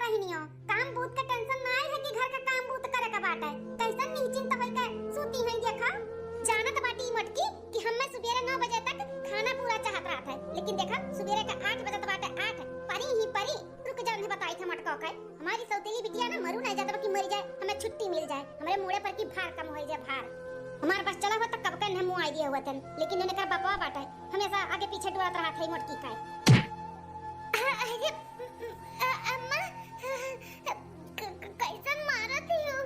बहनियों, काम बूत का टेंशन ना है कि घर का काम बूत करे का बात है। कैसन निश्चिंत होई के सूती है देखा। जानत बाटी मटकी कि हमें सुबेरे 9 बजे तक खाना पूरा चाहत रहा था, लेकिन देखा सुबेरे का 8 बजे तक बाटे 8 परी ही परी रुक जाने ने बताई था मटका के हमारी सौतेली बिटिया ना मरू नहीं जाता कि मर जाए, हमें छुट्टी मिल जाए, हमारे मुड़े पर की भार कम हो जाए भार। हमारे पास चला हुआ तक कब का मुंह आई दिया हुआ था, लेकिन उन्होंने कहा बकवा बाटा है हमेशा आगे पीछे डुआत रहा था मटकी का। अम्मा कैसन मारा थी हो?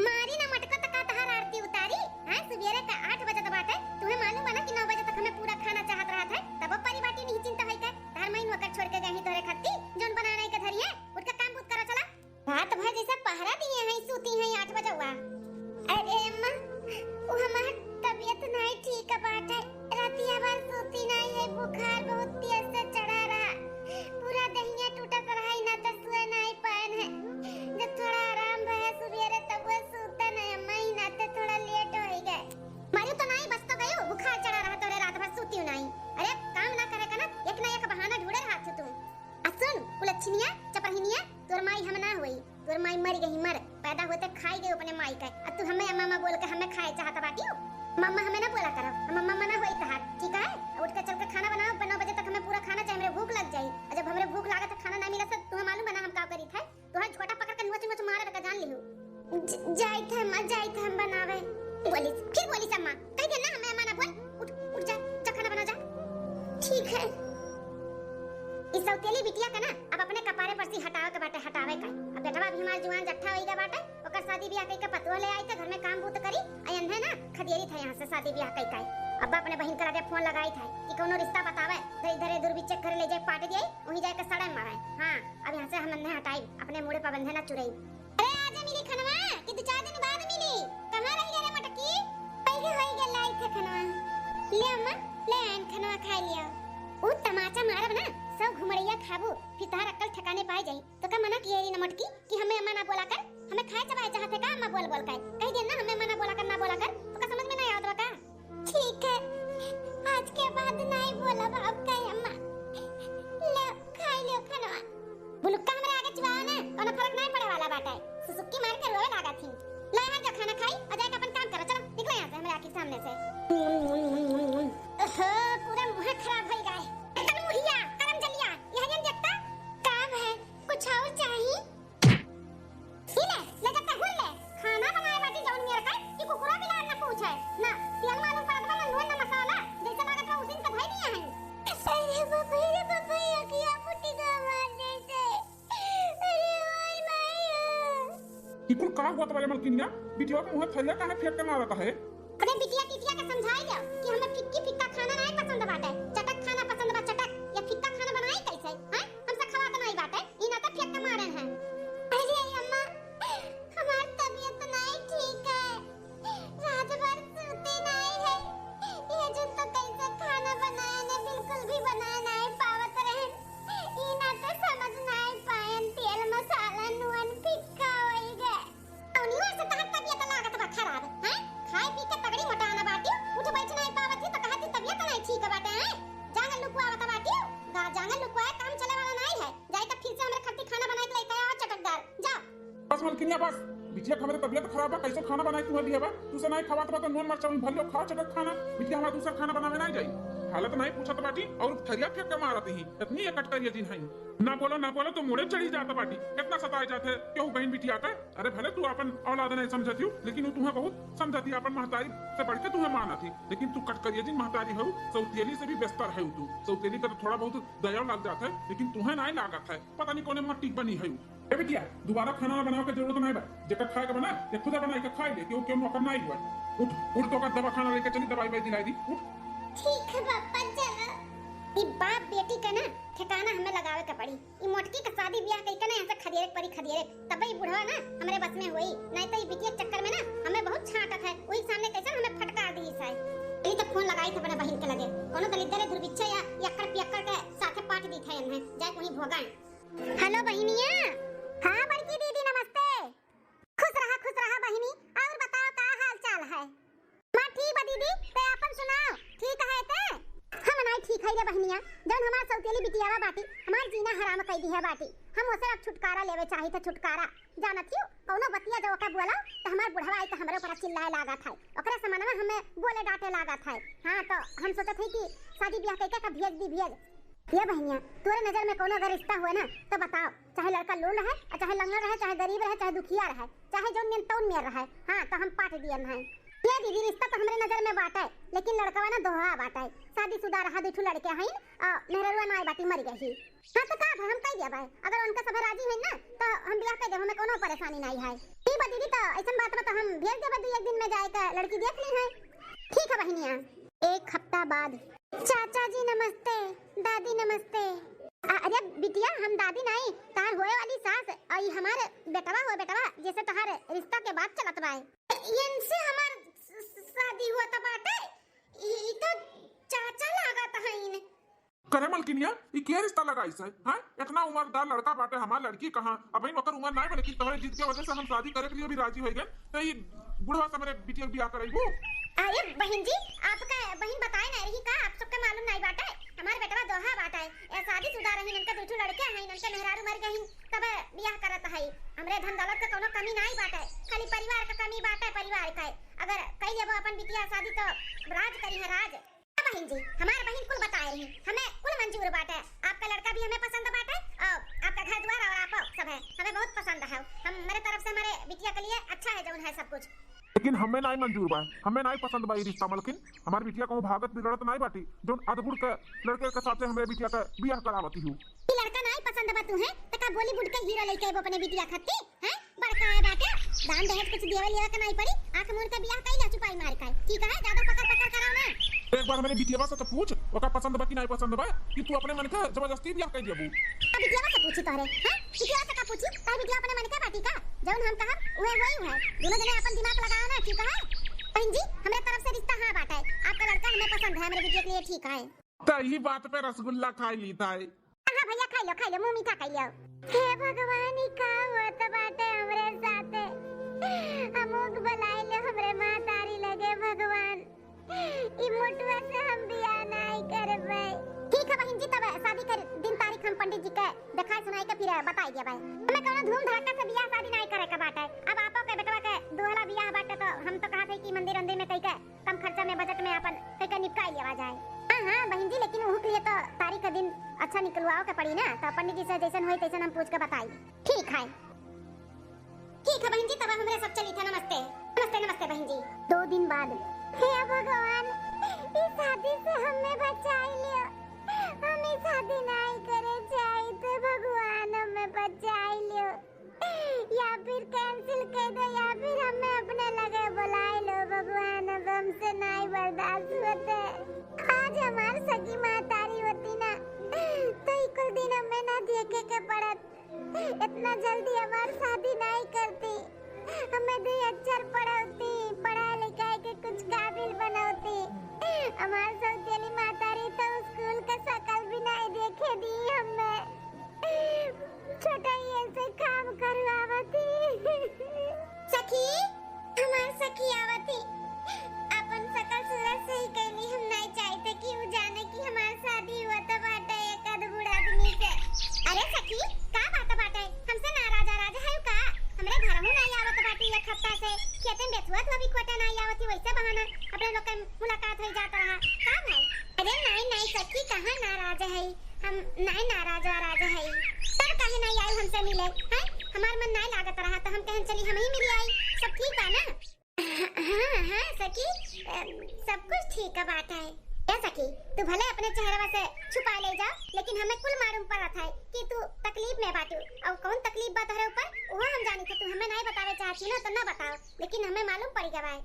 मारी ना मटका तक का तहार आरती उतारी। हां सुबेरे का 8 बजे तक बात है, तुम्हें मालूम है ना कि 9 बजे तक हमें पूरा खाना चाहत रहा था, तब परी बाटी नहीं चिंता होई का तार महीन होकर छोड़ के गई तोरे खत्ती जोन बनाने के धरिए उठका काम बुत करो चला। रात भर जैसे पहरा दिए हैं सूती हैं 8 बजे हुआ। अरे अम्मा वो हमार तबीयत नहीं ठीक है बात है, रातिया भर सूती नहीं है, बुखार बहुत तेज से चढ़ा रहा, पूरा दहिया टूटा रहा है ना तसुआ नहीं पान है, जब थोड़ा आराम भया सुबेरे तब वो सूता नहीं अम्मा ही नाते थोड़ा लेट हो गए। मारू तो नहीं बस तो गयो बुखार चढ़ा रहा तोरे रात भर सूती नहीं। अरे काम ना करे का ना एक बहाना ढूंढे रहा था तुम। असुन कुलच्छनिया चपरहिनिया तोर माई हम ना होई, तोर माई मर गई मर, पैदा होते खाई गई अपने माई का, अब तू हमें मामा बोल के हमें खाए चाहता बाटी हो। मम्मा हमें ना बोला करो, हम मम्मा ना होई तहार ठीक है। उठ के चल के खाना बनाओ, 9 बजे तक हमें पूरा खाना चाहिए, हमरे भूख लग जाई, और जब हमरे भूख लागत तो खाना ना मिला तो तुम्हें मालूम है ना हम का करी थे, तोहर छोटा पकड़ के नोच मारे का जान लियो। जाई थे अम्मा जाई थे हम बनावे बोली, फिर बोली अम्मा कह दे ना हमें अम्मा ना बोल, उठ जा जा खाना बना जा। ठीक है इस सौतेली बिटिया का ना अब अपने कपारे पर से हटावे के बाटे हटावे का। अब बेटवा भी हमार जुआन जट्ठा होई गा बाटे, ओकर शादी ब्याह कई के पतवा ले आई त घर में काम बूत करी अयन है ना खदेरी था यहां से शादी ब्याह कई का। अब अपने बहन करा के फोन लगाई था कि कोनो रिश्ता बतावे, तो इधर दूर भी चेक कर ले जाए पार्टी दिए वहीं जाके सड़े मारे। हां अब यहां से हम नहीं हटाई, अपने मुड़े पर बंधे ना चुरई। अरे आजा मिली खनवा कि 2-4 दिन बाद मिली, कहां रह गए रे मटकी? पहले होई गेल लाई थे खनवा, ले अम्मा ले आन खनवा खा लिया। ओ तमाचा मारब ना सब घुमड़िया खाबू फिर तार अक्ल ठिकाने पाए जाई, तो का मना किए री नमटकी कि हमें अम्मा ना बोला कर, हमें खाए चबाए चाहते का अम्मा बोल बोल कर कह दे ना हमें अम्मा ना बोला कर, ना बोला कर तो का समझ में नहीं आता का। ठीक है आज के बाद नहीं बोला बाप का अम्मा, ले खाई लियो खाना। बुलुक्का हमरे आगे चिबाओ ना कोनो फर्क नहीं पड़े वाला बात है, सुसुक्की मार के रोए लागा थी। ले आ जा खाना खाई और जाके अपन काम करो, चलो निकलो यहां से हमारे आंखों सामने से। पूरा मुंह खराब हो गया है मुहिया करम जलिया यह जन जत्ता काम है कुछ और चाहिए ले जत्ता हुल ले खाना बनाए बाटी जौन मेरे का कि कुकुरा बिलार ना पूछे ना तेल मालूम पड़त बा नून ना मसाला जैसे लागत है उसी का भाई दिया है। अरे बाबा ये किया फुटी का मार देते, अरे ओए भाई इकुल का हुआ तुम्हारे मलकिनिया बिटिया का मुंह थैला काहे फेंक के मारता है? अरे बिटिया टिटिया का समझाई दो कि हमें फिक्की फिक्का खाना नहीं पसंद बाटे, चटक खाना पसंद बा चटक, या फिक्का खाना बनाई कैसे हैं हमसे खवा तो नहीं बाटे ई ना तो फेंक के मारे हैं। अरे अम्मा हमारी तबीयत नहीं ठीक है, रात भर सोते नहीं है, ये जो तो कैसे खाना बनाए ने बिल्कुल भी बना नहीं पावत रहे, ई ना तो समझ नहीं पाएन तेल मसाला नून फिक्का होई गए औनी से तहत तबीयत लागत बा खराब हैं, खाए पी के तगड़ी मोटाना बाटी उठ बैठ नहीं पावत थी तो कहती तबीयत नहीं ठीक है बाटे हैं, जांगल लुकवा आवत बाटी जांगल लुकवा काम चले वाला नहीं है, जाए तो फिर से हमरे खट्टी खाना बनाए के लेके आओ चटकदार जाओ। बस मलकिनिया बस बिटिया का हमारे तबीयत खराब है कैसे खाना बनाई तुम्हें दिया बा तुसे नहीं खवात बा तो नून मरचा भर लो खाओ चटक खाना, बिटिया हमारा दूसरा खाना बनावे नहीं जाई हालत नहीं पूछत बाटी और थैला फेंक के मारत ही इतनी एक कटकरिया दिन है ना बोलो तो मुड़े चढ़ी जाता बाटी कितना सताए जाते क्यों बहन बिटिया का। अरे भले तू अपन औलाद नहीं समझती हो लेकिन वो तुम्हें बहुत समझती अपन महतारी से बढ़ के तुम्हें माना थी, लेकिन तू कटकरिया दिन महतारी हो सौतेली से भी बेस्तर है तू, सौतेली का तो थोड़ा बहुत दया लग जाता है लेकिन तुम्हें नहीं लागत है, पता नहीं कौन मट्टी बनी है। ए बिटिया दोबारा खाना बनाओ के जरूरत नहीं बा, जेकर खाए के बना ये खुद बनाई के खाए ले क्यों क्यों नौकर नहीं हुआ। उठ तो का दवा खाना लेके चली दवाई भाई दिलाई दी उठ। ठीक है पापा चलो। ई बाप बेटी का ना ठिकाना हमें लगावे के पड़ी, ई मोटकी का शादी ब्याह कई के ना ऐसे खदेरे पड़ी खदेरे तब ही बुढ़वा ना हमरे बस में होई, नहीं तो ई बिटिया के चक्कर में ना हमें बहुत छांटत है, वही सामने कैसे हमें फटकार दी साई। ई तो फोन लगाई थे अपने बहन के लगे कोनो दलिद्र दुर्बिच्छा या यक्कर पियक्कर के साथे पाट दी थे इन्हें जाए कोई भोगा। हेलो बहनिया। हां बड़की दीदी नमस्ते, खुश रहा बहनी, और बताओ का हाल चाल है? मां ठीक बा दीदी, ते अपन सुनाओ ठीक है ते? हम नहीं ठीक है रे बहनिया, जब हमार सौतेली बिटियावा बाटी हमार जीना हराम कई दी है बाटी, हम ओसे अब छुटकारा लेवे चाही थे छुटकारा जाना थियो कौनो बतिया जो का बोला तो हमार बुढ़वा आई तो हमरे ऊपर चिल्लाए लागा था ओकरे समानवा हमें बोले डांटे लागा था। हां तो हम सोचत हई कि शादी ब्याह कइके का भेज दी भेज। ये बहनिया तोरे नजर में कोनो अगर रिश्ता हुए ना तो बताओ, चाहे लड़का लोल है और चाहे लंगड़ रहे, चाहे गरीब रहे, चाहे दुखिया रहे, चाहे जो नियन तौन में रहे, हां तो हम पाट दियन है। ये दीदी रिश्ता तो हमरे नजर में बाटे लेकिन लड़कवा ना दोहा बाटे, शादीशुदा रहा दुठू लड़के हईन मेहररुआ नाई बाटी मर गई। हां तो का हम कह दिया भाई अगर उनका सब राजी है ना तो हम ब्याह कर दे, हमें कोनो परेशानी नहीं है। ठीक बा दीदी तो ऐसन बात में तो हम भेज देबे, 2 दिन में जाए का लड़की देख ली है। ठीक है बहनिया। 1 हफ्ता बाद चाचा जी नमस्ते, दादी नमस्ते। अरे बिटिया हम दादी नहीं तार होए वाली सास और हमारे बेटवा हो बेटवा जैसे तहार रिश्ता के बात चलत बा इनसे हमार शादी हुआ त बाटे ई तो चाचा लागत हईन। करे मलकिनिया ई के रिश्ता लगाई से हां? इतना उम्रदार लड़का बाटे, हमार लड़की कहां? अब इन ओकर उम्र नहीं बने कि तोहरे जिद के वजह से हम शादी करे के लिए भी राजी हो गए तो ई बुढ़वा से मेरे बिटिया के ब्याह करैबू। अरे बहन जी आपका बहन बताए ना रही का आप सबके मालूम नहीं बाटे हमार बेटवा दोहा बाटे ए शादीशुदा रही, इनके दुठू लड़के हैं, इनके मेहरारू मर गईन तब ब्याह करत है। हमरे धन दौलत के कोनो कमी नहीं बाटे, खाली परिवार का कमी बाटे। परिवार का अगर कई लेबो अपन बिटिया शादी तो राज करी है राज। बहन जी हमार बहन कुल बताए रही हमें कुल मंजूर बाटे, आपका लड़का भी हमें पसंद बाटे और आपका घर द्वार और आप सब है हमें बहुत पसंद है। हम मेरे तरफ से हमारे बिटिया के लिए अच्छा है जो है सब कुछ, लेकिन हमें नहीं मंजूर बा, हमें नहीं पसंद बा ई रिश्ता। मलकिन हमार बिटिया को भागत बिगड़त नहीं बाटी जो अदबुड़ के लड़के के साथ हमें बिटिया का ब्याह करावती हूं। ई लड़का नहीं पसंद बा तुम्हें त का बॉलीवुड के हीरो लेके आबो अपने बिटिया खाती हैं? बड़का है बाटे दान दहेज कुछ देवे लेवे के नहीं पड़ी, आंख मूंद के ब्याह कइला चुपाई मार के। ठीक है ज्यादा पकड़ पकड़ कराओ ना। एक बार मैंने बिटिया से तो पूछ ओका पसंद बा कि नहीं पसंद बा कि तू अपने मन के जबरदस्ती ब्याह कर देबू। अब बिटिया से पूछी तोरे हैं? बिटिया से का पूछी तार बिटिया अपने मन के बाटी का जौन हम कहा ओए होई है। दोनों जने अपन दिमाग लगाओ ना। ठीक है बहन जी हमरे तरफ से रिश्ता हां बाटा है, आपका लड़का हमें पसंद है, हमारे बिटिया के लिए ठीक है। तो यही बात पे रसगुल्ला खा लीता है। हां भैया खा लो मुंह मीठा कर लियो। हे भगवान ई का होत बाटे हमरे साथे, हमोग बुलाए ले हमरे मां तारी लगे भगवान ई मोटुआ से हम बियाह नहीं करबे। ठीक है बहन जी तब शादी कर दिन तारीख हम पंडित जी के दिखाई सुनाई के फिर बताई दे भाई। हमें कोनो धूम धड़का से बियाह शादी नहीं करे के बाटे। अब आपो के बेटवा के दोहला बियाह बाटे तो हम तो कहत है कि मंदिर अंदर में कई के कम खर्चा में बजट में अपन कई के निपटाई लेवा जाए। हां बहन जी लेकिन ओह के लिए तो तारीख का दिन अच्छा निकलवाओ के पड़ी ना, तो पंडित जी से जैसन होई तैसन हम पूछ के बताई। ठीक है बहन जी तब हमरे सब चली थे। नमस्ते नमस्ते नमस्ते बहन जी। 2 दिन बाद हे भगवान इस शादी से हमें बचाई लियो, हम इस शादी नहीं करे चाहिए तो भगवान हमें बचाई लियो, या फिर कैंसिल कर दो या फिर हमें अपने लगे बुलाए लो भगवान। अब हमसे नहीं बर्दाश्त होते। आज हमार सगी माँ तारी होती ना तो इकुल दिन हमें ना देखे के पड़त, इतना जल्दी हमार शादी नहीं करती, हमें 2 अक्षर पढ़ाती, पढ़ा लिखा के कुछ काबिल बनाती। हमार सौतेली मातारी तो स्कूल का शकल भी नहीं देखे दी हमें, छोटा ही ऐसे काम करवावती। सखी हमार सखी आवती अपन शकल सूरत से ही कहली हम नहीं चाहते कि वो जाने कि हमार शादी हुआ तो बाटे एक अदबुड़ आदमी से। अरे सखी का बात बाटे हमसे नाराज है का? हमरे घर में नहीं आवत बाटी एक हफ्ता से, खेते में बेचुआ तो भी खोटा नहीं आवती, वैसे बहाना अपने लोग के मुलाकात हो जाता रहा का भाई? अरे नहीं सखी कहां नाराज है हम, नहीं नाराज है तब कहे नहीं आई हमसे मिले हैं? हमार मन नहीं लागत रहा तो हम कहन चली हम ही मिल आई, सब ठीक बा ना? हां सखी सब कुछ ठीक है बात है। ए सखी तू भले अपने चेहरा से छुपा ले जा लेकिन हमें कुल मालूम पड़त है कि तू तकलीफ में बाटू और कौन तकलीफ बा तोहरे ऊपर वो हम जानी थे। तू हमें नहीं बतावे चाहती ना तो ना बताओ लेकिन हमें मालूम पड़ गया है।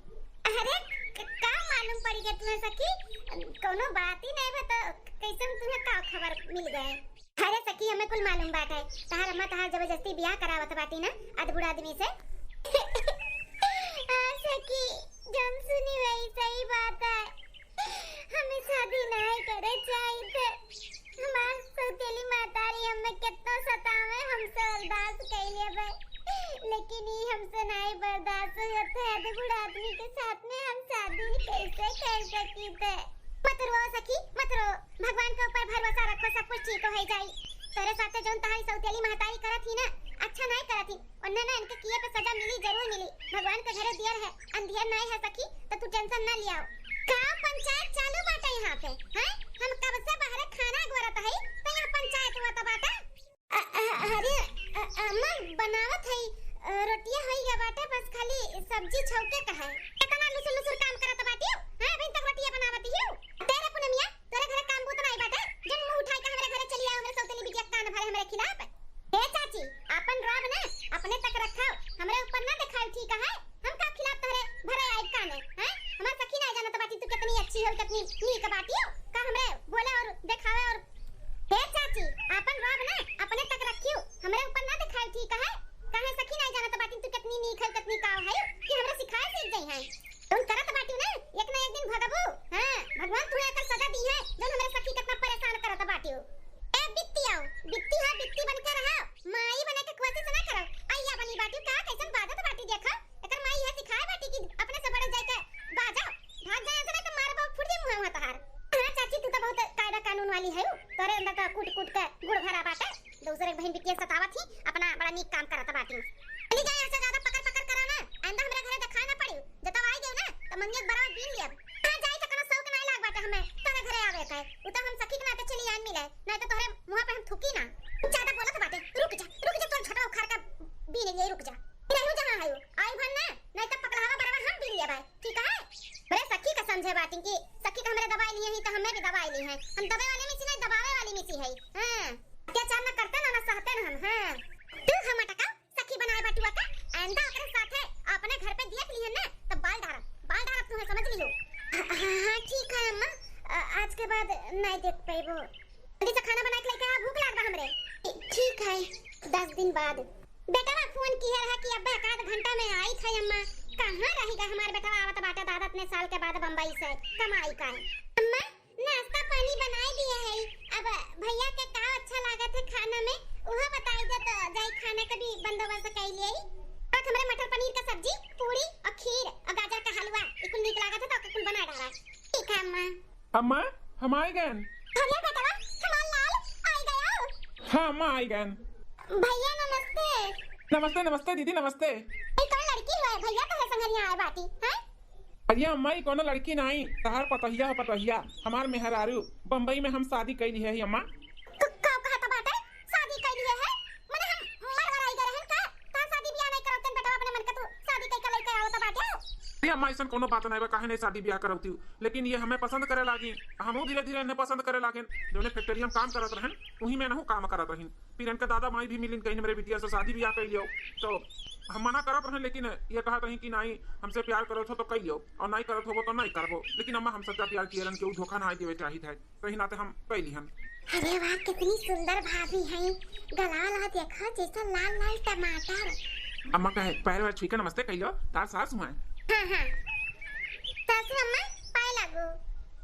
अरे का मालूम पड़ गया तुम्हें सखी? कोनो बात ही नहीं बता कैसे तुम्हें का खबर मिल गए? अरे सखी हमें कुल मालूम बात है, तहार अम्मा तहार जबरदस्ती ब्याह करावत बाटी ना अदबुड़ आदमी से। हां सखी जम सुनी वही सही बात है, हमें शादी नहीं करे चाहिए थे। हमार सौतेली मातारी हमें कितना सतावे हमसे बर्दाश्त कर लिए लेकिन ये हमसे नहीं बर्दाश्त होता है। अदबुड़ आदमी के साथ में हम शादी कैसे कर सकती थे? मत रो सखी मत रो, भगवान के ऊपर भरोसा रखो सब कुछ ठीक हो जाए। तेरे साथे जोन तारी सौतेली महतारी करत ही ना अच्छा नहीं करत ही ओन्ने ना इनके किए पे सजा मिली जरूर मिली भगवान के घरे दियर है अंधियर नहीं है सखी तो तू टेंशन ना लिया का पंचायत चालू बाटे यहाँ पे हैं हम कब से बाहर खाना गोरत है तो यहाँ पंचायत हुआ तो बाटा अरे अम्मा बनावत है रोटियां होई गया बाटे बस खाली सब्जी छौके का है इतना लुसुर लुसुर काम करत बाटी हां अभी तक रोटियां बनावत ही तेरे पुनमिया तेरे घरे काम बुत नहीं बाटे जन मुंह उठाई के हमरे घरे चली आओ हमरे सौतेली बिटिया कान भरे हमरे खिलाफ ए चाची अपन रब ने अपने तक रखा हमरे ऊपर ना दिखाई ठीक है हम का खिलाफ तोरे भरे आई काने हैं हमार सखी ना जानत बाटी तू कितनी अच्छी हो कितनी नीक बाटी का हमरे बोले और दिखावे और ए चाची अपन रब ने अपने तक रखियो हमरे ऊपर ना दिखाई ठीक है काहे सखी नहीं जानत बाटी तू कितनी नीक है कितनी काव है कि हमरा सिखाए सीख गई है तुम करत बाटी ना एक ना एक दिन भगबू हां भगवान तुम्हें एकर सजा दी है जो हमरे सखी कितना परेशान करत बाटी ए बित्ती आओ बित्ती है बित्ती बन के रहा माई बने के कोशिश ना करो आइया बनी बाटी का कैसन बादत बाटी देखा एकर माई है सिखाए बाटी की अपने से बड़े जाके बाजा भाग जाए ऐसे तो मारबो फुर्ती मुंह में तहार हां चाची तू तो बहुत कायदा कानून वाली है तोरे अंदर का कूट कूट के गुड़ भरा बाटे दूसरे बहन बिटिया सतावत थी अपना बड़ा नीक काम करत बाटी चली जाए ऐसे ज्यादा पकड़ पकड़ करा ना आंदा हमरा घरे दिखाई ना पड़ी जब आई गयो ना तो मंगियत बराबर बीन लिया हां जाई त कोनो शौक नहीं लाग बाटे हमें तोरे घरे आवे का उ त हम सखी के नाते चली आन मिले नहीं तो तोरे मुंह पे हम थुकी ना ज्यादा बोलत बाटे रुक जा तोर झटा उखाड़ के बीन ले रुक जा नहीं जहां आयो आई भन ना नहीं तो पकड़ावा बराबर हम बीन लिया भाई ठीक है बड़े सखी का समझे बाटी की सखी का हमरे दवाई लिए ही तो हमें भी दवाई ली है हम दवाई वाली में नहीं दबावे वाली में है हां अत्याचार न करते ना सहते ना हम हां तू हम टका सखी बनाए बटुआ का आंदा अपने साथ है अपने घर पे देख लिए ना तो बाल डारा तुम्हें समझ लियो हां ठीक है अम्मा आज के बाद नहीं देख पाइबो जल्दी से खाना बना के लेके आ भूख लाग रहा हमरे ठीक है 10 दिन बाद बेटा ना फोन किया रहा कि अब एक घंटा में आई था अम्मा कहां रहेगा हमारे बेटा आवत बाटा दादा इतने साल के बाद बंबई से कमाई का अम्मा नाश्ता पानी बनाई दिया है अब भैया के का अच्छा लागत है खाना में वह बताई दे तो जाई खाने का भी बंदोबस्त कर लिए और हमरे मटर पनीर का सब्जी पूरी और खीर और गाजर का हलवा इकुल नीक लागत है तो कुल बना डाला ठीक है अम्मा हम आई गए भैया बेटा हमार लाल आई गया हां अम्मा आई गए भैया नमस्ते नमस्ते नमस्ते दीदी नमस्ते ए कौन लड़की है भैया तो है संगरिया आए बाटी हैं अरे अम्मा ई कोनो लड़की नहीं तहार पतहिया हमार मेहरारू बम्बई में हम शादी कैली है अम्मा का कहता बात है शादी कैली है माने हम मर गई गए हैं का ता शादी ब्याह नहीं करत बेटा अपने मन का तू शादी कई के लेके आवत बाटे अरे अम्मा ऐसा कोनो बात नहीं बा काहे नहीं शादी ब्याह करौती लेकिन ये हमें पसंद करे लागी हमहू धीरे धीरे इन्हें पसंद करे लागे जोने फैक्ट्री में काम करत रहन वही में नहु काम करत रहन फिर इनके दादा माई भी मिलिन कहीं मेरे बिटिया से शादी ब्याह कर लियो तो हम मना करत रहे लेकिन ये कहत रही कि नहीं हमसे प्यार करत हो तो कह लियो और नहीं करत हो तो नहीं करबो लेकिन अम्मा हम सच्चा प्यार किए के धोखा ना देवे चाहिए था कहीं नाते हम कह लिहन अरे वाह कितनी सुंदर भाभी है गला ला देखा जैसा लाल लाल टमाटर अम्मा कहे पैर वैर छुई के नमस्ते कह लो तार सास हुआ हां सासू अम्मा पाए लागो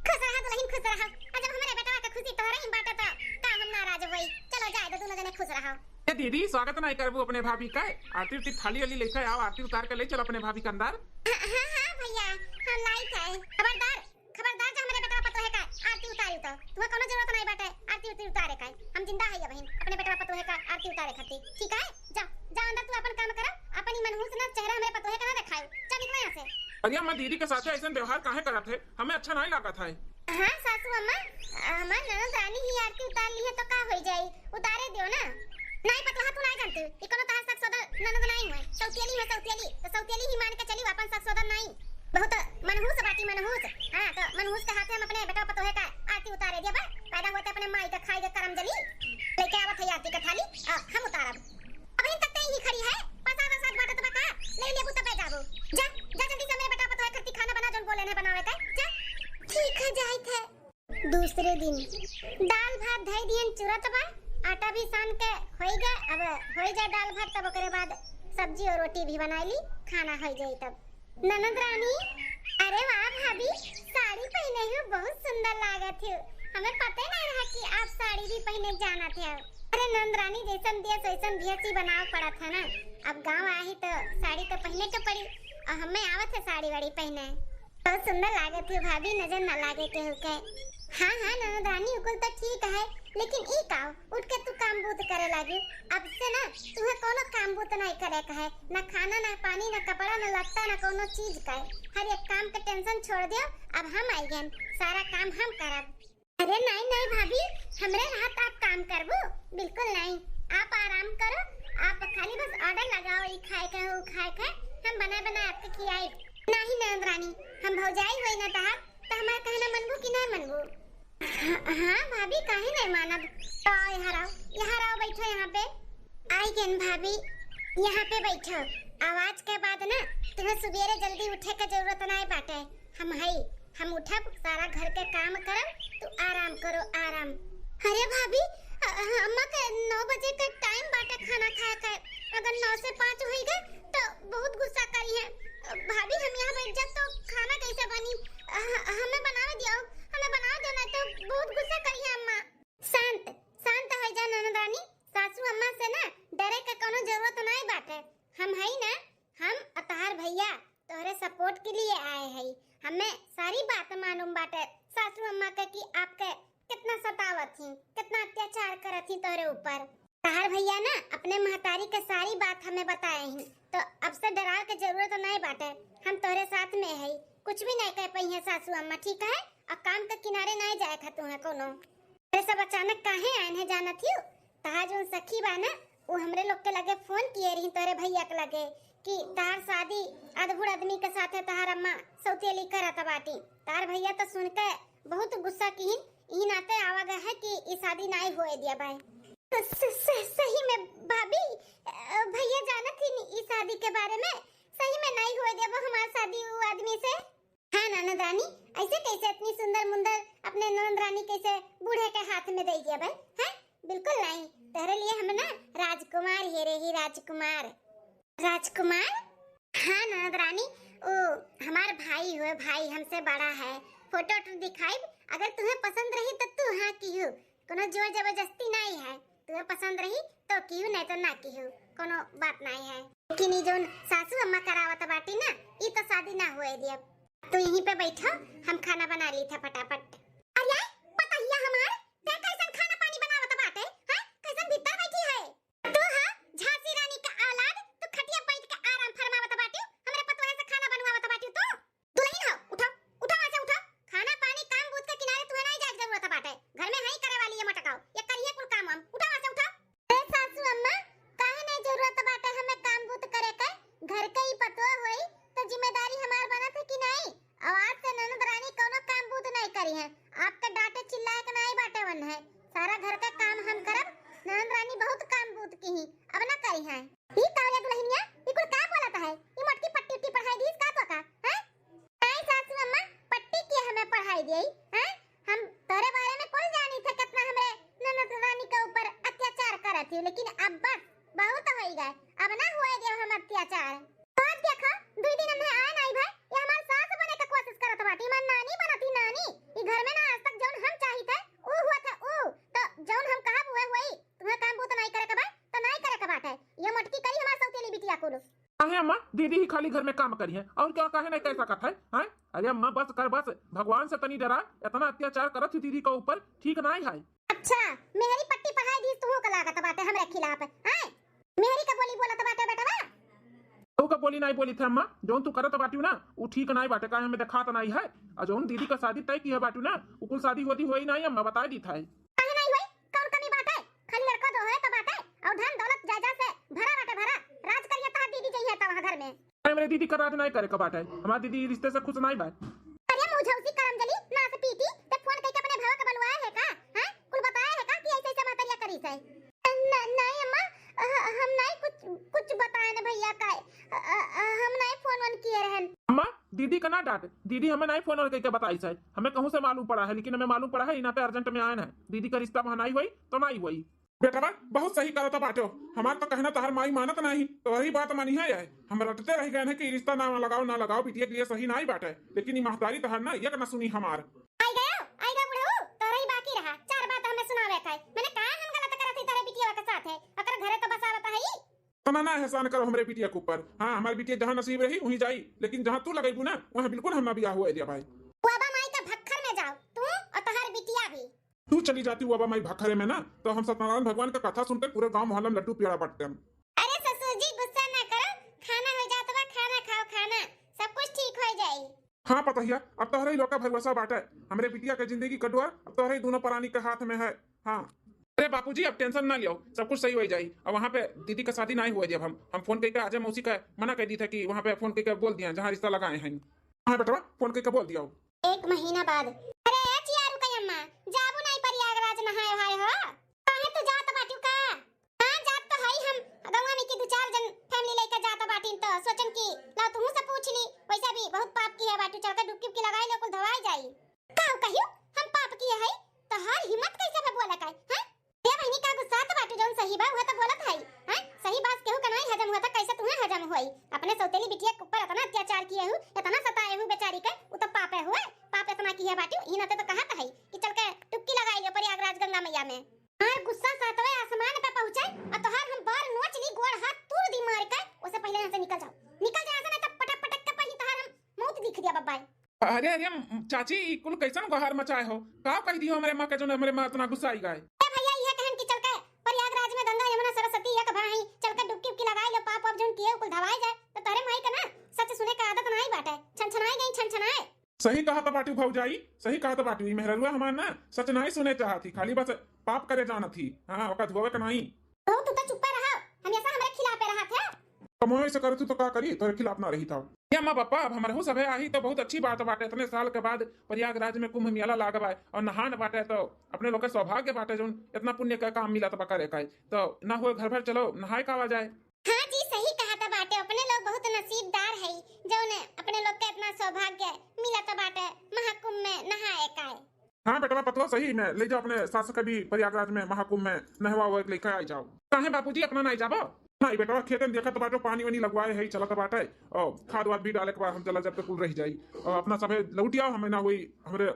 खुश रहा दुल्हन खुश रहा और जब हमारे बेटा का खुशी तोहरा ही बाटे तो का हम नाराज होई चलो जाए तो दोनों जने खुश रहो दीदी स्वागत नहीं करबो अपने भाभी का आरती उरती थाली वाली लेके आओ आरती उतार के ले चलो अपने भाभी के अंदर हां भैया हम लाइक है खबरदार जो हमारे बेटा पतो है का आरती उतारी तो तुम्हें कोनो जरूरत नहीं बाटे आरती उतारे का हम जिंदा है बहन अपने बेटा पतो है का आरती उतारे खातिर ठीक है जा अंदर तू अपन काम कर अपनी मनहूस ना चेहरा हमें पतो है का ना दिखाओ चल निकल यहां से अरे अम्मा दीदी के साथ ऐसा व्यवहार काहे करत है हमें अच्छा नहीं लगा था हां सासू अम्मा हमार ननद रानी ही आरती उतार ली है तो का हो जाई उतारे दियो ना नहीं पता है तू नहीं जानती ई कोनो तार सक सोदर ननद नहीं है सौतेली ही मान के चली अपन सक सोदर नहीं बहुत मनहूस बाटी मनहूस हां तो मनहूस के हाथ में अपने बेटा पतो है का आरती उतारे दिया बा पैदा होते अपने माई का खाई के करम जली लेके आवत है आरती का थाली हम उतारब अभी तक ही खड़ी है पता बस बात बता ले लेबू तो पे जाबो जा जल्दी से मेरे बेटा पतो है करती खाना बना जोन बोले ने बनावे का जा ठीक है जाई थे दूसरे दिन दाल भात धई दियन चुरत बा आटा भी सान के होई गए अब होई जाए दाल भात तब ओकरे बाद सब्जी और रोटी भी बना ली खाना हो जाए तब ननद रानी अरे वाह भाभी साड़ी पहने हो बहुत सुंदर लागत है हमें पता नहीं रहा कि आप साड़ी भी पहने जाना थे अरे ननद रानी जैसन दिया वैसन भी बनाव पड़ा था ना अब गांव आई तो साड़ी तो पहने के पड़ी और हमें आवत है साड़ी वाड़ी पहने बहुत सुंदर लागत है भाभी नजर ना लागे के हाँ हाँ ननद रानी उकुल तो ठीक है, लेकिन ई का उठ के तू काम बूत करे लागी। अब से ना तुम्हें कोनो काम बूत नहीं करे का है, ना खाना ना पानी ना कपड़ा ना लत्ता ना कोनो चीज का है। हर एक काम का टेंशन छोड़ दियो, अब हम आई गए, सारा काम हम करब। अरे नहीं नहीं भाभी, हमरे हाथ आप काम करबो, बिल्कुल नहीं। आप आराम करो, आप खाली बस ऑर्डर लगाओ, ई खाए के वो खाए के हम बना बना आपके खियाई। नहीं ननद रानी, हम भौजाई होई ना तहार, तो हमार कहना मनबू कि नहीं मनबू? हाँ भाभी, काहे नहीं मानब। तो यहाँ रहो बैठो, यहाँ पे आई गन भाभी, यहाँ पे बैठो। आवाज के बाद ना तुम्हें सुबेरे जल्दी उठे के जरूरत नहीं बाटे। हम उठब, सारा घर के काम करब, तू आराम करो आराम। अरे भाभी, अम्मा के 9 बजे के टाइम बाटे खाना खाए के, अगर 9 से 5 हो गए तो बहुत गुस्सा करी है। भाभी हम यहाँ बैठ जा तो खाना कैसे बनी? हमें बनावे दियो, हमें बना दो, नहीं तो बहुत गुस्सा करी है अम्मा। शांत शांत हो जा ननद रानी, सासू अम्मा से ना डरे के कोनो जरूरत नहीं बाटे। हम है ना, हम अतहार भैया तोहरे सपोर्ट के लिए आए हैं। हमें सारी बात मालूम बाटे सासू अम्मा के कि आपके कितना सतावत थी, कितना अत्याचार करत थी तोहरे ऊपर। तहार भैया ना अपने महतारी के सारी बात हमें बताए हैं, तो अब से डराव के जरूरत नहीं बाटे। हम तोहरे साथ में है, कुछ भी नहीं कह पाई है सासू अम्मा, ठीक है? और काम के किनारे नहीं जाए खातू है कोनो। अरे सब अचानक काहे आए हैं जानत ही? तहार जो सखी बा ना, वो हमरे लोग के लगे फोन किए रही तोरे भैया के लगे कि तार शादी अधबुड़ आदमी के साथ है, तहार अम्मा सौतेली करत बाटी। तार भैया तो सुन के बहुत गुस्सा की, ई नाते आवा गए है कि ई शादी नहीं होए दिया भाई। सही में भाभी, भैया जानत ही नहीं इस शादी के बारे में, सही में नहीं होए दिया वो हमारी शादी वो आदमी से। हाँ ननद रानी, ऐसे कैसे इतनी सुंदर मुंदर अपने ननद रानी कैसे बूढ़े के हाथ में दे दिया भाई? हैं? बिल्कुल नहीं, तेरे लिए हम ना राजकुमार ही रही, राजकुमार। राजकुमार? हाँ ननद रानी, ओ हमार भाई हुए, भाई हमसे बड़ा है। फोटो दिखाई, अगर तुम्हें पसंद रही तो तू हाँ की हो, कोनो जोर जबरदस्ती नहीं है। तुम्हें पसंद रही तो की हो, नहीं तो ना की हो, कोनो बात नहीं है। लेकिन ये जो सासू अम्मा करावत बाटी ना, ये तो शादी ना हुए दिया। तो यहीं पे बैठो, हम खाना बना ली था फटाफट। अरे पता ही हमार ते कैसन खाना पानी बनावत बाटे हैं? कैसन भीतर बैठी है तू? हां झांसी रानी का औलाद, तू खटिया बैठ के आराम फरमावत बाटी, हमरे पतवार से खाना बनवावत बाटी। तू दुल्हन हो, उठो उठो वहां से उठो। खाना पानी काम बूथ के किनारे तुम्हें नहीं जाए जरूरत बाटे, घर में है ही करे वाली है मटकाओ, ये करिए कुल काम हम। उठो वहां से उठो। ए सासू अम्मा, काहे नहीं जरूरत बाटे हमें काम बूथ करे के? घर के ही पतो होई तो जिम्मेदारी हमार बनत है कि नहीं? आवाज से ननद रानी कोनो काम बूथ नहीं करी है, आपके डांटे चिल्लाए के नहीं बाटे वन है। सारा घर का काम हम करब, ननद रानी बहुत काम बूथ की ही, अब ना करी है। ई कावले दुल्हनिया, ई कुल का बोलत है? ई मोटकी पट्टी उट्टी पढ़ाई दीस का तो का हैं? नहीं सासू अम्मा, पट्टी की हमें पढ़ाई देई हैं? हम तोरे बारे में कुल जानी थे कितना हमरे ननद रानी के ऊपर अत्याचार करत थी, लेकिन अब बस बहुत हो गए, अब ना हुए दे हम अत्याचार। और देखो 2 दिन में आए नहीं भाई, ये हमार सास बने का कोशिश करत बाटी, मन नानी बनती नानी। ई घर में ना आज तक जौन हम चाही थे वो हुआ था, वो तो जौन हम कहा हुए वही। तुम्हें काम बूत नहीं करे के बा तो नहीं करे के बात है। ये मटकी करी हमार सौतेली बिटिया को। काहे अम्मा, दीदी ही खाली घर में काम करी है और क्या काहे नहीं कर सकत है? हैं? अरे अम्मा बस कर, बस भगवान से तनी डरा, इतना अत्याचार करत थी दीदी के ऊपर, ठीक नहीं है। अच्छा मेरी पट्टी पढ़ाई दी तू का लागत बाटे हमरे खिलाफ हैं? मेरी का बोली बोलत बाटे बेटा बा? तू का बोली नहीं बोली थे अम्मा, जोन तू करत बाटी ना वो ठीक नहीं बाटे, काहे हमें देखा तो नहीं है। और जोन दीदी का शादी तय की है बाटी ना, वो कुल शादी होती हुई नहीं अम्मा, बता दी था। काहे नहीं हुई? कौन कमी बात है? खाली लड़का दो है तो बात है, और धन दौलत जायदाद से भरा बाटे भरा। राज करिए ता दीदी जई है ता वहां घर में। मेरे दीदी का राज नहीं करे का बाटे, हमारी दीदी रिश्ते से खुश नहीं बा। अरे मुझे उसी करम जली ना से पीटी ते फोन करके अपने भाव के बलवाया है का? हैं? कुल बताया है का कि ऐसे ऐसे महतरिया करी से? नहीं अम्मा, हम नहीं कुछ बताए ना भैया का, हम नहीं फोन वन किए रहन। अम्मा दीदी का ना डांट, दीदी हमें नहीं फोन करके बताई से, हमें कहूं से मालूम पड़ा है, लेकिन हमें मालूम पड़ा है इना पे अर्जेंट में आए हैं। दीदी का रिश्ता वहां नहीं हुई तो नहीं हुई। बेटा बहुत सही करता बाटो, हमार तो कहना तहार माई मानत नहीं, तो वही बात मानी है। हम रटते रह गए हैं कि रिश्ता ना लगाओ बिटिया के लिए सही नहीं बाटे, लेकिन ये महतारी तहार ना एक ना सुनी हमार। आई गया बुढ़ऊ, तोरा ही बाकी रहा, 4 बात हमें सुनावे का। मैंने कहा हम गलत करत ही तेरे बिटिया के साथ है, अगर घरे तो बसावत है ही। तना ना एहसान करो हमरे बिटिया के ऊपर। हाँ हमारी बिटिया जहाँ नसीब रही वहीं जाई, लेकिन जहाँ तू लगेबू ना वहाँ बिल्कुल हम ना बियाह हुआ दिया भाई। बाबा माई का भक्खर में जाओ, तू और तहार बिटिया चली जाती हूँ अब मैं भखरे में ना, तो हम सत्यनारायण भगवान का कथा सुनते पूरे गांव मोहल्ला में लड्डू पेड़ा बांटते हम। अरे ससुर जी गुस्सा ना करो, खाना हो जात बा, खाना खाओ, खाना सब कुछ ठीक हो जाई। हाँ पतहिया, अब तोहरे ही लोका भरवसा बाटे, हमरे बिटिया के जिंदगी कटुआ अब तोहरे ही दोनों प्राणी के हाथ में है। हाँ अरे बापूजी अब टेंशन ना लियो, सब कुछ सही हो जाई। और वहाँ पे दीदी का शादी नहीं हुआ जब हम फोन करके आज मौसी का मना कर दी था कि वहाँ पे फोन करके बोल दिया जहाँ रिश्ता लगाए हैं। हाँ बेटा फोन करके बोल दिया। 1 महीना बाद अरे चियारू का अम्मा जाबू नहीं प्रयागराज नहाए हाय हो काहे तो जात बाटू का। हां जात तो हई, हम गंगा में की 2-4 जन फैमिली लेके जात बाटिन तो सोचन की ला तुम से पूछ ली, वैसा भी बहुत पाप की है बाटू, चल के डुबकी लगाई लो कुल धवाई जाई। काऊ कहियो हम पाप की है तो हर हिम्मत कैसे पे बोला काय हैं? ये बहनी का गुस्सा तो बाटू जोन सही बा वो तो बोलत है हैं, सही बात केहू का नहीं हजम हुआ था, कैसे तुम्हें हजम होई? अपने सौतेली बिटिया के ऊपर इतना अत्याचार किए हूं, इतना सताए हूं बेचारी के, वो तो पाप है हुए, पाप इतना किया बाटू ही नाते तो कहत है कि चल के डुबकी लगाई लो प्रयागराज गंगा मैया में। हां गुस्सा सातवें आसमान पे पहुंचे और तोहार हम बार नोच ली, गोड़ हाथ तोड़ दी मार के, उससे पहले यहां से निकल जाओ, निकल जा, ऐसा नहीं तो पटक पटक के पही तोहार हम मौत दिख दिया बब्बाई। अरे अरे चाची कुल कैसन गहार मचाए हो, का कह दियो हमारे माँ के जो हमारे माँ इतना गुस्सा आई गए। भैया ये कहन कि चल के प्रयागराज में गंगा यमुना सरस्वती एक भाई चल के डुबकी लगाई लो, पाप जोन किए कुल धवाई जाए, तो तारे माई का ना सच सुने का आदत नहीं बाटे, छनछनाई गई छनछनाए। सही कहा तो बाटू भौजाई, सही कहा तो बाटू मेहरुआ हमार ना सच नहीं सुने चाहती, खाली बस पाप करे जाना थी। हाँ ओका धोवे का नहीं। तो तू तो चुप रहा, हमेशा हमारे खिलाफ रहा था। कमोए से करतू तो का करी, तोरे खिलाफ ना रही था। या माँ पापा अब हमारे हो सब है आई तो बहुत अच्छी बात बाटे, इतने साल के बाद प्रयागराज में कुंभ मेला लागबा और नहान बाटे तो अपने लोग के सौभाग्य बाटे जो इतना पुण्य का काम मिला तो करे का तो ना हुए घर भर चलो नहाए का आ जाए। हाँ जी सही कहा था बाटे, अपने लोग बहुत नसीबदार है जो ने अपने लोग के इतना सौभाग्य मिला तो बाटे महाकुंभ में नहाए का। हाँ बेटा पतला सही में ले जाओ अपने सास के भी प्रयागराज में महाकुंभ में नहवा हुआ लेकर आ जाओ। काहे बापूजी अपना नहीं जाबो? नहीं बेटा खेत में देखा तो बाटो पानी वानी लगवाए है चला तो बाटे और खाद वाद भी डाले के बाद हम चला जब तक कुल रह जाई और अपना सब लौटिया हमें ना हुई, हमारे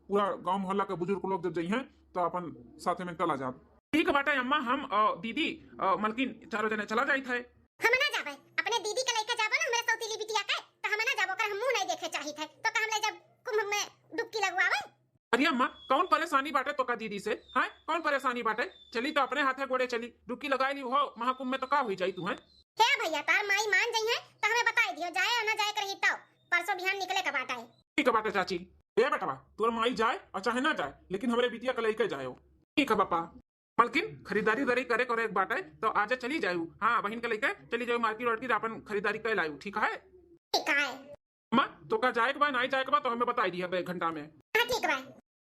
पूरा गांव मोहल्ला के बुजुर्ग लोग जब जाई हैं तो अपन साथ में चला जाब। ठीक बाटे अम्मा, हम दीदी मलकिन चारों जने चला जाई थे। हम ना जाबे, अपने दीदी के लेके जाबो ना हमरे सौतीली बिटिया के, तो हम ना जाबो कर, हम मुंह नहीं देखे चाही थे तो का हम ले जब कुंभ में डुबकी लगवावे। अरे अम्मा कौन परेशानी बाटे तो का दीदी से हैं, कौन परेशानी बाटे, चली तो अपने हाथे गोड़े चली डुबकी लगाई ली हो महाकुंभ में तो का हुई जाई तू हैं? क्या भैया तार माई मान जाई है तो हमें बताई दियो, जाए या ना जाए करही तो परसों बिहान निकले का बाटा है। ठीक बाटे चाची, ए बेटा तोर माई जाए और चाहे ना जाए लेकिन हमारे बिटिया के लेके जाओ। ठीक है पापा। मलकिन खरीदारी दरी करे करे एक बाटे तो आज चली जाऊ। हाँ बहन के लेके चली जाऊ मार्केट वार्केट अपन खरीदारी कर लाऊ। ठीक है ठीक है अम्मा, तो का जाए के बाद नहीं जाए के बाद तो हमें बताई दिया 1 घंटा में। हां ठीक बा,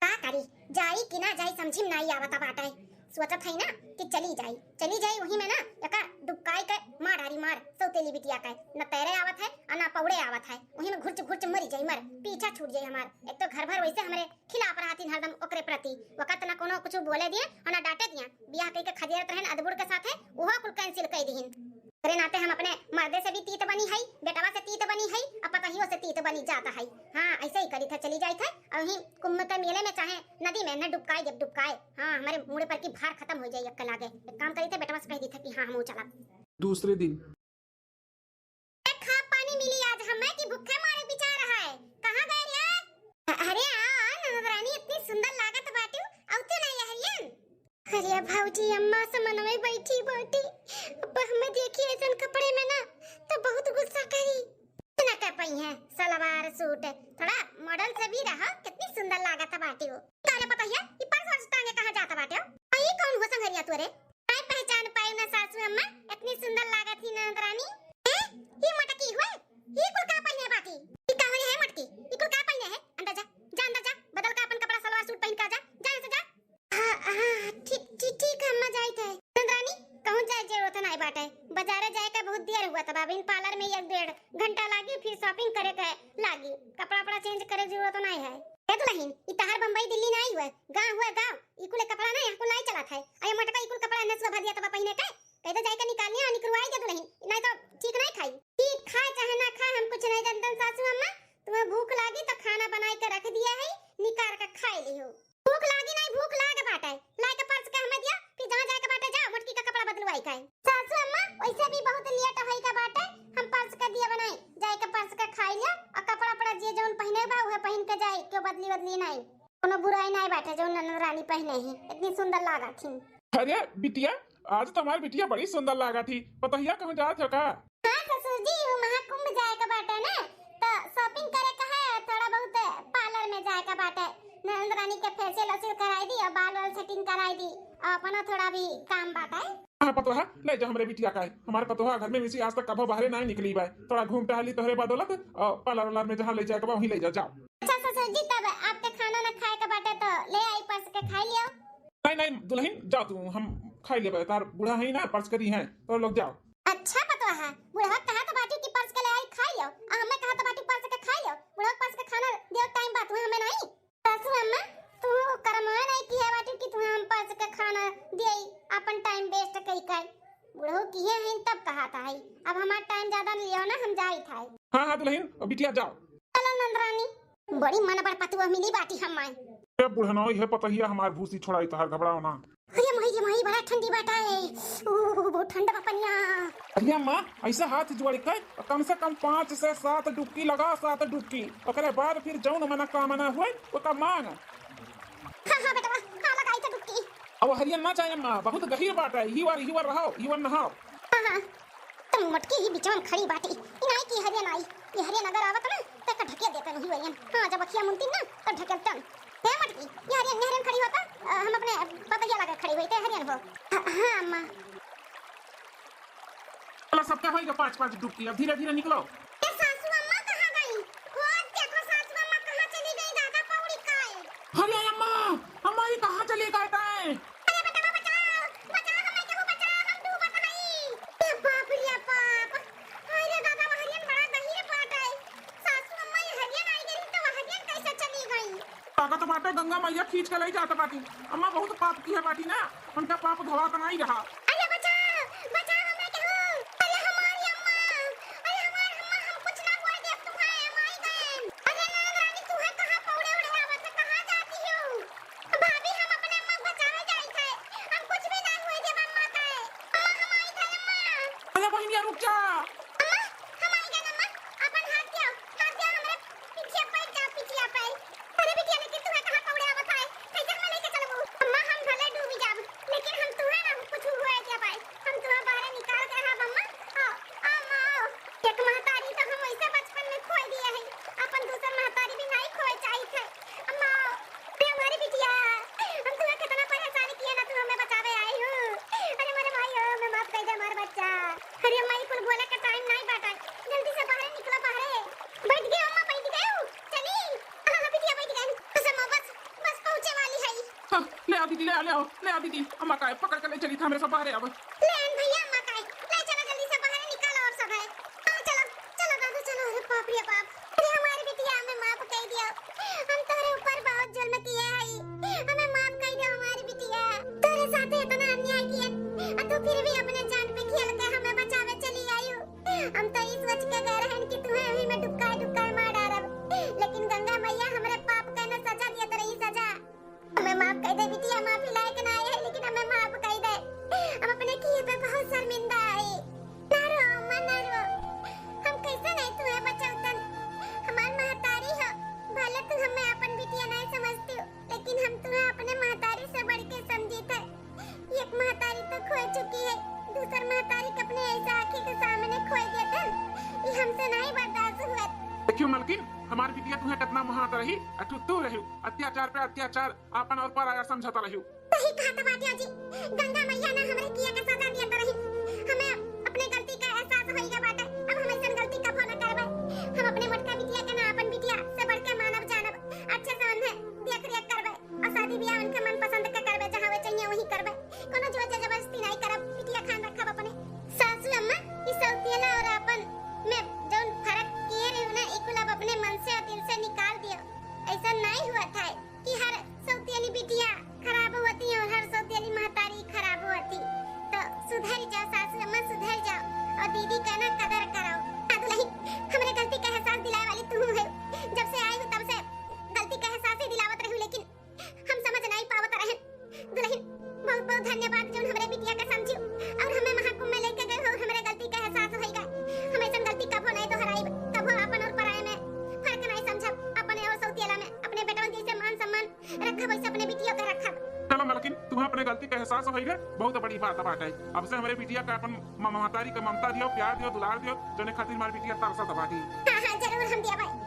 का करी जाई कि ना जाई समझिम नहीं आवता बाटे, सोचत है ना कि चली जाई वही में ना एका डुबकाई के मार डारी मार सौतेली बिटिया के, न तैरे आवत है और ना पौड़े आवत है, वही में घुरच घुरच मरी जाई, मर पीछा छूट जाई हमार। एक तो घर भर वैसे हमरे खिलाफ रहती हरदम ओकरे प्रति, वक्त ना कोनो कुछ बोले दिए और ना डांटे दिए, बियाह कई के खदेरत रहन अदबुड़ के साथे ओहा कुल कैंसिल कर दीहिन। अरे नाते हम अपने मर्दे से भी तीत बनी है, बेटवा से तीत बनी है और पतहियों से तीत बनी जाता है। हाँ ऐसे ही करी था, चली जाई था और वहीं कुंभ के मेले में चाहे नदी में न डुबकाए जब डुबकाए, हाँ हमारे मुड़े पर की भार खत्म हो जाए अक्कल आगे। एक काम करी थे बेटवा से कह दी था कि हाँ हम चला। दूसरे दिन खा पानी मिली आज हमें कि भूखे मारे बिचा रहा है, कहाँ गए रे? अरे ननदरानी इतनी सुंदर लागत बाटू औते नहीं हरियन। अरे भाऊजी अम्मा समन में बैठी अब हमें देखी ऐसे कपड़े में ना तो बहुत गुस्सा करी ना कर पाई है। सलवार सूट थोड़ा मॉडल से भी रहा, कितनी सुंदर लागत है बाटी वो। तारे पता है ये पर्स टांगे कहां जाता बाटे? ये कौन हो संगरिया तोरे? मैं पहचान पाई ना सासू अम्मा, इतनी सुंदर लागत थी नंदरानी। ये मटकी हुए ये कुल का पहने बाटी? ये का है मटकी? ये कुल का पहने है? अंदर जा बदल का अपन कपड़ा सलवार सूट पहन का जा से जा। हां ठीक अम्मा जाई थे। नंदरानी कहूं जाए जरूरत नहीं बाटे, बाजारे जाए का बहुत देर हुआ था बाबिन, पार्लर में 1-1.5 घंटा लागी, फिर शॉपिंग करे के लागी, कपड़ा चेंज करे जरूरत नहीं है। ए दुल्हन ई तहार बम्बई दिल्ली नहीं हुए, गांव हुए गांव, ई कुल कपड़ा नहीं कुल नहीं चला था। अय मटका ई कुल कपड़ा नसवा भर दिया तब पहने के कहते जाए के निकालनी और निकलवाई के दुल्हन, नहीं तो ठीक नहीं खाई। ठीक खाए चाहे ना खाए हम कुछ नहीं जानते सासू अम्मा, तुम्हें भूख लागी तो खाना बना के रख दिया है, निकाल के खाई लियो। भूख लागी नहीं भूख लागे बाटे, लाई के पर्स के हमें दिया, फिर जहां जाए के बाटे जाओ मटकी का कपड़ा बदलवाई खाए। सासू अम्मा वैसे भी बहुत लेट होई का बाटे, हम पर्स का दिया बनाई, जाए के पर्स का खाई लिया और कपड़ा पड़ा जे जोन पहने बा वह पहन के जाए, क्यों बदली नहीं। कोनो बुराई नहीं बाटे जो ननद रानी पहने ही इतनी सुंदर लागा थी। अरे बिटिया, आज तो हमारी बिटिया बड़ी सुंदर लागा थी। पतहिया कहूँ जात है का? हाँ ससुर जी, वो महाकुंभ जाएगा बाटे ना, तो शॉपिंग करे का है, थोड़ा बहुत पार्लर में जाएगा बाटे। ननद रानी के फेशियल वेशियल कराई दी और बाल वाल सेटिंग कराई दी और अपना थोड़ा भी काम बाटे। हाँ पतोहा ले जा हमरे बिटिया का है। हमारे पतोहा घर में मिसी आज तक कभो बाहर नहीं निकली बा। थोड़ा घूम टहली तोहरे बदौलत और पार्लर वालर में जहाँ ले जाएगा वहीं ले जाओ। अच्छा ससुर जी, तब आपके खाना ना खाए का बाटे तो ले आई पर्स के खाई लियो। नहीं नहीं दुल्हन जाओ तू, हम खाई ले। तार बूढ़ा है ना, पर्स करी है तो लोग जाओ। अच्छा पता है, बुढ़ा कहा तो बाटी की पर्स के ले आई खाई लियो, और हमें कहा तो बाटी पर्स के खाई लियो। बुढ़ा पर्स के खाना दियो टाइम बात हुई हमें नहीं। ससुर अम्मा तू करमवा नहीं की है बाटी की तू हम पर्स के खाना दियई अपन टाइम वेस्ट कई कर। बुढ़ो किए हैं तब कहा था है, अब हमारा टाइम ज्यादा लियो ना, हम जाई था। हाँ हाँ दुल्हन बिटिया जाओ। चलो नंदरानी, बड़ी मन पर पतुआ मिली बाटी हमारे। ये बुढ़नो ये पतहिया हमार भूसी छोड़ाई तो हर घबराओ ना। ये मही बड़ा ठंडी बाटा है, बहुत ठंडा पनिया। अरे अम्मा ऐसा हाथ जोड़ के कम से कम 5 से 7 डुबकी लगा, 7 डुबकी। ओकरे बाद फिर जौन मना कामना हुए ओका मांग। हाँ हाँ बेटा, हाँ लगाई था डुबकी। अब हरियन ना चाहिए अम्मा, बहुत गहीर बात है। ही वार रहो, ही वर नहाओ। हाँ हाँ, तुम मटकी ही बीच में खड़ी बाटी इनाई की हरियन आई। ये हरियन अगर आवत ना तो का ढके देते नहीं हरियन। हाँ जब अखियां मुनती ना तो ढकेलतन है मटकी। ये हरियन खड़ी होता, हम अपने पतैया लगा खड़ी हुई थे हरियन हो। हाँ अम्मा। चलो सबका होएगा 5-5 डुबकी। अब धीरे धीरे निकलो। ये सासू अम्मा कहाँ गई? खोज देखो सासू अम्मा कहाँ चली गई, दादा पौड़ी खाए। अरे अम्मा, अम्मा ये कहाँ चली गए थे? अरे बेटा बचाओ, बचाओ हमें, केहू बचाओ, हम डूबत हई। ए बाप रे बाप, अरे दादा वो हरियन बड़ा गहीर बात है। सासू अम्मा ये हरियन आई गई तो वो हरियन कैसे चली गई? ताकत बाटे गंगा मैया खींच के ले जाता बाटी। अम्मा बहुत पाप की है बाटी ना, उनका पाप धवा तो नहीं रहा। अरे बचाओ, बचाओ हमें केहू। अरे हमारी अम्मा, अरे हमारी अम्मा, हम कुछ ना हुआ देख तुम्हारे अम्माई गए। अरे ननद रानी तू है कहाँ पौड़े उड़े आवत है, कहाँ जाती हो? भाभी हम अपने अम्मा बचावे जाई थे, हम कुछ भी ना हुए देवन माता है। अम्मा हमारी गए अम्मा। अरे बहनिया रुक जा। अम्मा हमारी गए अम्मा, अपन हाथ दियो हमरे पीछे पैर जाओ, पीछे पैर। अरे बिटिया लेकिन तू है कहाँ पौड़े आवत है, कैसे हम लेके चलबू? अम्मा हम भले डूबी जाब, लेकिन हम तू है ना कुछ हुआ है क्या भाई, हम तुम्हें बाहर निकाल के रहा अम्मा। आओ अम्मा आओ। एक महतारी तो हम ऐसे बचपन में खोई दिए हैं, अपन दूसर महतारी भी नहीं खोए चाहिए थे। अम्मा आओ, अरे हमारी बिटिया, हम तुम्हें कितना परेशान किया ना, तू हमें बचावे आई हो। अरे मेरे भाई हो, मैं माफ कर दे हमारा बच्चा। अरे अम्मा ये कुल बोले का टाइम नहीं बाटा, जल्दी से बाहर निकलो, बाहर बैठ गए अम्मा, बैठ गए हो चली। हाँ बिटिया बैठ गए, बस अम्मा बस पहुंचे वाली है। हाँ, ले आओ दीदी, ले आओ दीदी। अम्मा का पकड़ के ले चली था मेरे सब बाहर। अब लेन भैया अम्मा का ले चलो, जल्दी से बाहर निकालो और सब है। हाँ चलो चलो दादू चलो। अरे बाप रे बाप, अरे हमारी बिटिया हमें माफ कर दियो, हम तेरे ऊपर बहुत जुल्म किए हैं, हमें माफ कर दो हमारी बिटिया। तेरे साथ इतना अन्याय किया और तू फिर भी अपने जान पे खेल के हमें बचावे चली आई हो। हम तो इस सोच के गए रहन कि तुम्हें अभी मैं डुबका मार डालब, लेकिन गंगा मैया हमारे पाप का ना सजा दिया, तो रही सजा। हमें माफ कर दे बिटिया, माफी लायक ना है लेकिन हमें माफ कर दे, हम अपने किए पे बहुत शर्मिंदा है। ना रो अम्मा ना रो, हम कैसे नहीं तुम्हें बचावतन, हमार महतारी हो। भले तू हमें अपन बिटिया नहीं समझती हो, लेकिन हम तुम्हें अपने महतारी से बढ़ के समझी थे। एक महतारी तो खो चुकी है, दूसर महतारी को अपने ऐसा आंखी के सामने खो दिया था, ये हमसे नहीं बर्दाश्त हुआ। देखियो मलकिन, हमारी बिटिया तुम्हें कितना महात रही, तू रही अत्याचार पे अत्याचार, आपन और पर आया समझता रही। सही कहा था बाटिया जी, गंगा मैया ने हमारे किया का सजा दिया तो रही, हमें अपने गलती का एहसास होइगा बाटे, अब हम ऐसा गलती कबो न करबे। हम अपने मटका बिटिया के ना अपन बिटिया से बढ़ के मानव जानब, अच्छे से उन्हें देख रेख करबे और शादी ब्याह उनके मन पसंद के करबे, जहां वे चाहिए वही करबे, कोनो जोर जबरदस्ती नहीं करब। बिटिया खान रखब अपने। सासू अम्मा इस सौतेला और अपन में जोन फर्क किए रहे ना, इकुल अब अपने मन से और दिल से निकाल दियो। ऐसा नहीं हुआ था कि हर सौतेली बिटिया खराब होती है और हर सौतेली महतारी खराब होती। तो सुधर जाओ सासू अम्मा, सुधर जाओ और दीदी का ना कदर करो। दुल्हन हमारे गलती का एहसास दिलाए वाली तू है, जब से आई हो तब से गलती का एहसास ही दिलावत रही, लेकिन हम समझ नहीं पावत रहे। दुल्हन बहुत बहुत धन्यवाद जो हमारे बिटिया का समझियो और हमें महाकुंभ में लेके गए हो, हमारे गलती का एहसास होइगा। हम ऐसा गलती कबो नहीं दोहराई, कबो अपन और पराये में फर्क नहीं समझब, अपने और सौतेला में अपने बेटवन जैसे मान सम्मान गलती का एहसास होई रे बहुत बड़ी बात बाटे। अब से हमारे बिटिया का अपन महतारी का ममता दियो, प्यार दियो, दुलार दियो, जने खातिर हमारी बिटिया तरसा दबाटी। हां हां जरूर हम दिया भाई।